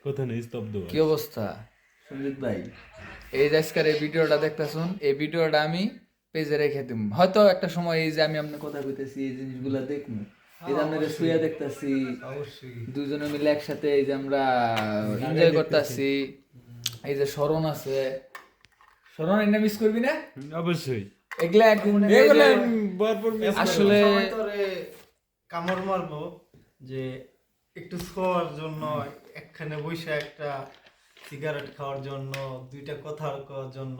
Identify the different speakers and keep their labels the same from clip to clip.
Speaker 1: কথা নেই, স্তব্ধ।
Speaker 2: কি অবস্থা সঞ্জিত ভাই? এই যে আজকের এই ভিডিওটা দেখতেছুন, এই ভিডিওটা আমি পেজে রেখে দিব। হয়তো একটা সময় এই যে আমি আপনার কথা কইতেছি এই জিনিসগুলা দেখবো, এই যে আপনারা শুয়ে দেখতেছি দুজনে মিলে একসাথে, এই যে আমরা এনজয় করতেছি, এই যে শরণ আছে, শরণ এটা মিস করবি না?
Speaker 1: অবশ্যই
Speaker 2: এগুলা একদিন আসলে
Speaker 3: কামড় মারবো যে একটু শোয়ার জন্য, একখানে বসে একটা সিগারেট খাওয়ার জন্য, দুইটা কথা কওয়ার জন্য,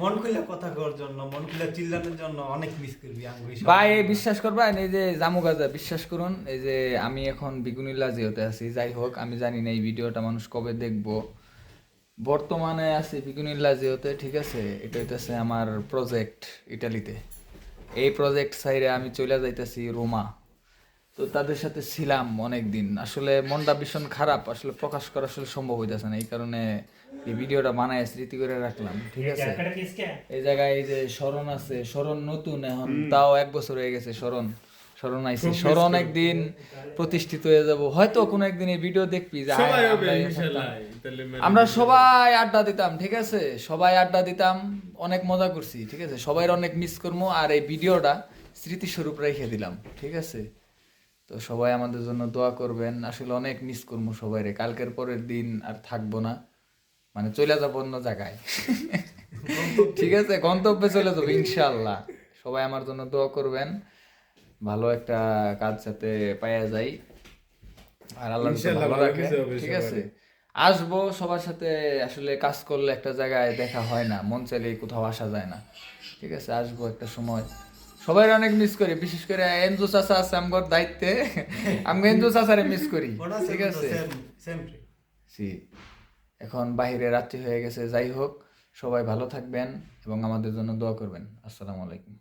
Speaker 3: মন খুলে কথা কওয়ার জন্য, মন খুলে চিল্লানোর জন্য অনেক মিস করবি আঙ্গুই।
Speaker 2: ভাই বিশ্বাস করবেন, এই যে জামু গাজা বিশ্বাস করুন, এই যে আমি এখন বিগুনিল্লা যেতে আছি, যাই হোক আমি জানি না এই ভিডিওটা মানুষ কবে দেখবো। বর্তমানে আছি বিগুনিল্লা যেতে, ঠিক আছে? এটা হইতেছে আমার প্রজেক্ট ইটালিতে। এই প্রজেক্ট সাইডে আমি চলে যাইতেছি রোমা। তো তাদের সাথে ছিলাম অনেক দিন, আসলে মনটা ভীষণ খারাপ, আসলে প্রকাশ করা আসলে সম্ভব হইতেছে না, এই কারণে এই ভিডিওটা বানায় স্মৃতি করে রাখলাম, ঠিক আছে? এই জায়গায় এই যে শরণ আছে, শরণ নতুন এখন, তাও 1 বছর হয়ে গেছে শরণ আইছে, শরণ একদিন প্রতিষ্ঠিত হয়ে যাব, হয়তো কোনো একদিন এই ভিডিও দেখবি যে আমরা সবাই আড্ডা দিতাম, ঠিক আছে? সবাই আড্ডা দিতাম, অনেক মজা করছি, ঠিক আছে? সবাই অনেক মিস করবো, আর এই ভিডিওটা স্মৃতিস্বরূপ রেখে দিলাম, ঠিক আছে? তো সবাই আমাদের জন্য দোয়া করবেন, আসলে অনেক মিস করবো সবাই রে। কালকের পরের দিন আর থাকবো না, মানে চলে যাবো অন্য জায়গায়, ঠিক আছে? গন্তব্যে চলে যাবো ইনশাআল্লাহ। সবাই আমার জন্য দোয়া করবেন, ভালো একটা কাজ যাতে পাইয়া যাই, আর আল্লাহ যাতে ভালো রাখে, ঠিক আছে? আসবো সবার সাথে, আসলে কাজ করলে একটা জায়গায় দেখা হয় না, মন চাইলে কোথাও আসা যায় না, ঠিক আছে? আসবো একটা সময়, সবাই অনেক মিস করি, বিশেষ করে এনজো চাচা আছে আমার দায়িত্বে, আমি এনজো চাচারে মিস করি, ঠিক আছে? এখন বাইরে রাত্রি হয়ে গেছে, যাই হোক সবাই ভালো থাকবেন এবং আমাদের জন্য দোয়া করবেন। আসসালামু আলাইকুম।